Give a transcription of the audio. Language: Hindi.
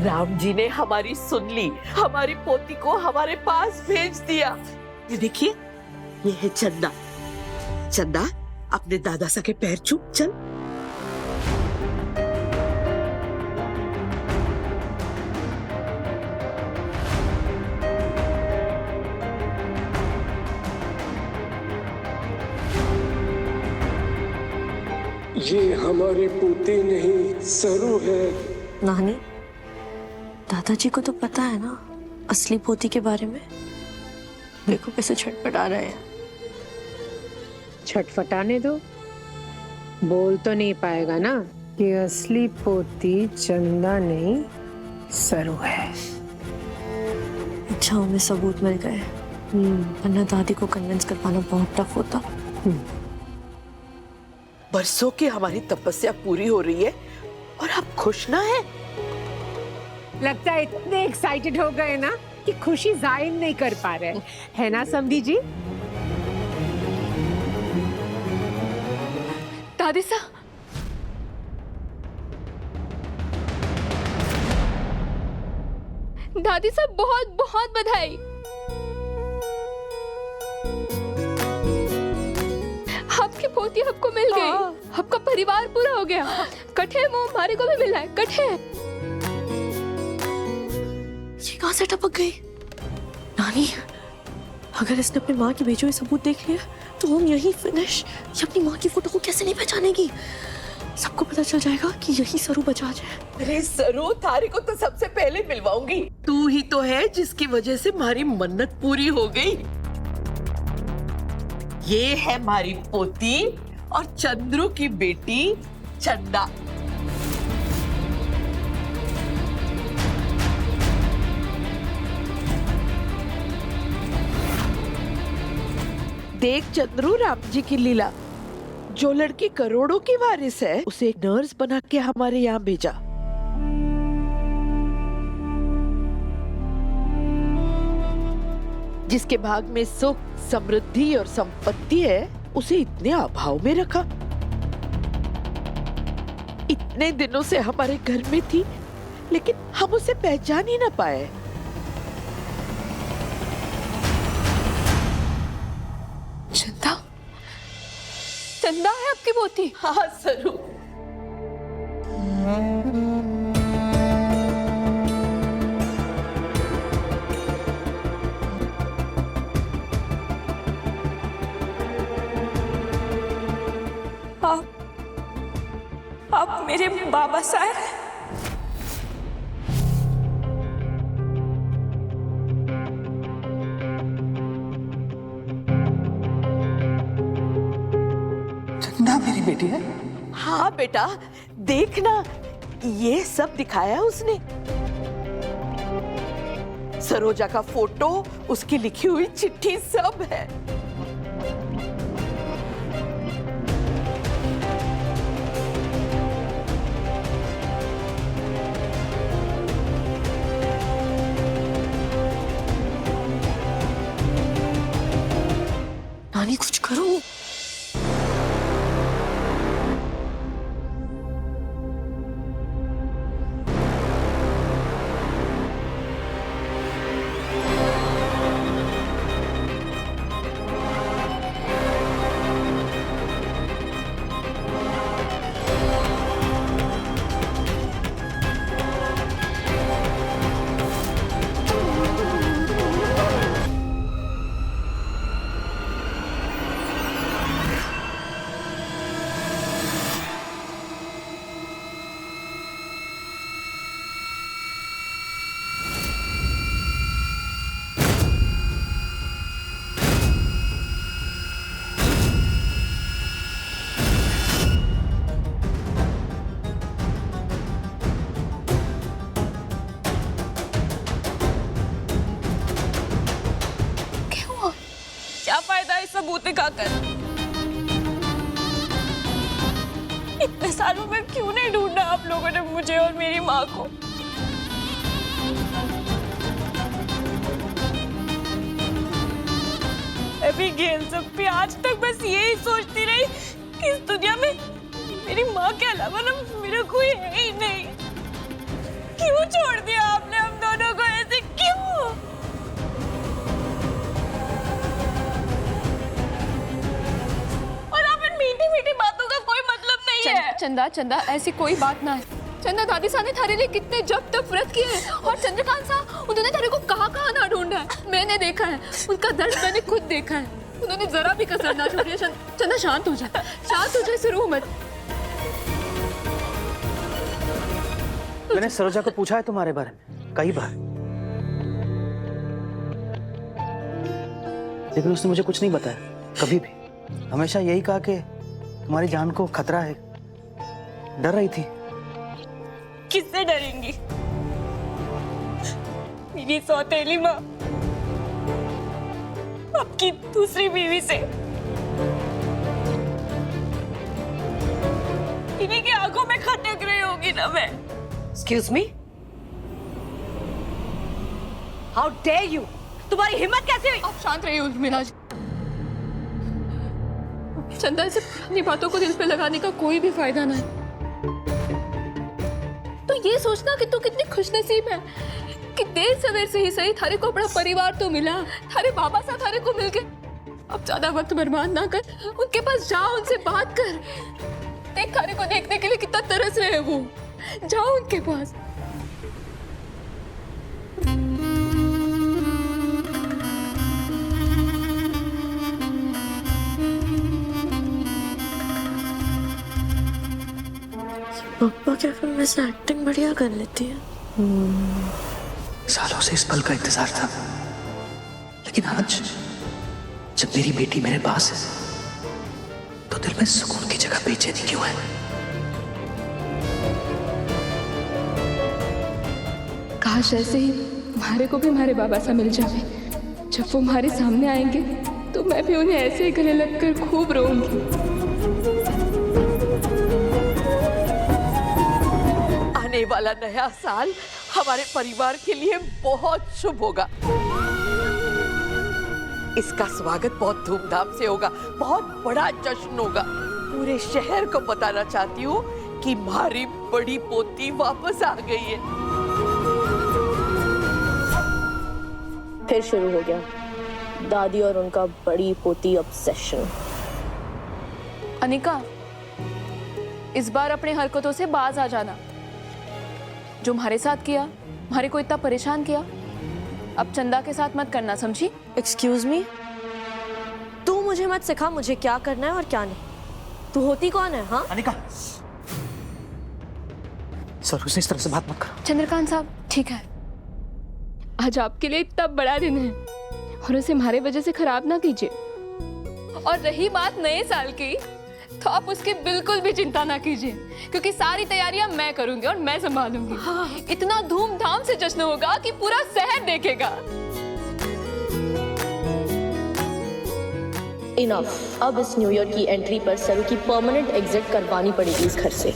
राम जी ने हमारी सुन ली, हमारी पोती को हमारे पास भेज दिया। ये देखिए, ये है चंदा। चंदा, अपने दादा सा के पैर छू चल। ये हमारी पोती नहीं, सरू है। नानी, दादाजी को तो पता है ना असली पोती के बारे में। देखो कैसे छटपटा रहे हैं। छटपटाने दो, बोल तो नहीं पाएगा ना कि असली पोती चंदा नहीं सरू है। अच्छा, हमें सबूत मिल गए, वरना दादी को कन्विंस कर पाना बहुत टफ होता। बरसों की हमारी तपस्या पूरी हो रही है और आप खुश ना हैं? लगता है इतने एक्साइटेड हो गए ना कि खुशी जाहिर नहीं कर पा रहे, है ना समधी जी? दादी सा, दादी साहब बहुत बहुत बधाई। आपकी पोती आपको मिल गई, आपका परिवार पूरा हो गया। कठे मुंह हमारे को भी मिला है, कठे। ये कहाँ से टपक गई? नानी, अगर इसने अपनी माँ के भेजे हुए सबूत देख लिया तो हम यही फिनिश। ये अपनी माँ की फोटो को कैसे नहीं पहचानेगी? सबको पता चल जाएगा कि यही सरू बजाज है। अरे सरू, तारी को तो सबसे पहले मिलवाऊंगी। तू ही तो है जिसकी वजह से हमारी मन्नत पूरी हो गई। ये है हमारी पोती और चंद्रू की बेटी चंदा। देख चंद्रू, राम जी की लीला। जो लड़की करोड़ों की वारिस है, उसे एक नर्स बना के हमारे यहाँ भेजा। जिसके भाग में सुख, समृद्धि और संपत्ति है, उसे इतने अभाव में रखा। इतने दिनों से हमारे घर में थी, लेकिन हम उसे पहचान ही ना पाए। चंदा, चंदा है आपकी पोती? हाँ सरू। आप मेरे बाबा साहब हैं? चंदा मेरी बेटी है? हाँ बेटा, देखना, ये सब दिखाया उसने। सरोजा का फोटो, उसकी लिखी हुई चिट्ठी, सब है। नानी, कुछ करो। क्या फायदा इस सबूत दिखाकर? इतने सालों में क्यों नहीं ढूंढा आप लोगों ने मुझे और मेरी माँ को? एबिगेल सप्पी, आज तक बस यही सोचती रही कि इस दुनिया में मेरी माँ के अलावा ना मेरा कोई है ही नहीं। क्यों छोड़ दिया चंदा चंदा ऐसी कोई बात ना है। चंदा दादी साहब ने थारे लिए कितने जब तक व्रत किए हैं और चंद्रकांत साहब उन्होंने थारे को कहाँ कहाँ ना ढूंढा है। मैंने देखा है, उनका दर्द मैंने खुद देखा है। उन्होंने जरा भी कसर ना छोड़ी है। चंदा शांत हो जाए, सिर्फ रो मत। मैंने सरोजा को पूछा है तुम्हारे बारे में कई बार, लेकिन उसने मुझे कुछ नहीं बताया कभी भी। हमेशा यही कहा कि तुम्हारी जान को खतरा है। डर रही थी। किससे डरेंगी? मेरी सौतेली माँ, आपकी दूसरी बीवी से। इन्हीं की आंखों में खटक रही होगी ना मैं। Excuse me? How dare you? तुम्हारी हिम्मत कैसे हुई? आप शांत रहिए उर्मिला जी। चंदा, ऐसे पुरानी बातों को दिल पे लगाने का कोई भी फायदा नहीं। तो ये सोचना कि तू कितनी खुशनसीब है कि देर सवेर से ही सही थारे को अपना परिवार तो मिला, थारे बाबा साहब थारे को मिल गए। अब ज्यादा वक्त बर्बाद ना कर, उनके पास जाओ, उनसे बात कर। देख थारे को देखने के लिए कितना तरस रहे हैं वो। जाओ उनके पास। पप्पा क्या फिल्म में से एक्टिंग बढ़िया कर लेती है। सालों से इस पल का इंतजार था, लेकिन आज जब मेरी बेटी मेरे पास है तो दिल में सुकून की जगह बेचैनी क्यों है? काश ऐसे ही हमारे को भी हमारे बाबा से मिल जाए। जब वो हमारे सामने आएंगे तो मैं भी उन्हें ऐसे ही गले लगकर खूब रोऊंगी। आने वाला नया साल हमारे परिवार के लिए बहुत शुभ होगा। इसका स्वागत बहुत धूमधाम से होगा, बहुत बड़ा जश्न होगा। पूरे शहर को बताना चाहती हूँ कि हमारी बड़ी पोती वापस आ गई है। फिर शुरू हो गया दादी और उनका बड़ी पोती ऑब्सेशन। अनिका, इस बार अपने हरकतों से बाज आ जाना। जो हमारे साथ किया, हमारे को इतना परेशान किया, अब चंदा के साथ मत करना, समझी? एक्सक्यूज मी, तू मुझे मत सिखा मुझे क्या करना है और क्या नहीं। तू होती कौन है? हाँ अनिका, सर उसने इस तरह से बात मत करो। चंद्रकांत साहब, ठीक है, आज आपके लिए इतना बड़ा दिन है और उसे हमारे वजह से खराब ना कीजिए। और रही बात नए साल की, तो आप उसकी बिल्कुल भी चिंता ना कीजिए, क्योंकि सारी तैयारियां मैं करूंगी और मैं संभालूंगी। हाँ। इतना धूमधाम से जश्न होगा कि पूरा शहर देखेगा। इनफ, अब इस न्यू ईयर की एंट्री पर सरू की परमानेंट एग्जिट करवानी पड़ेगी इस घर से।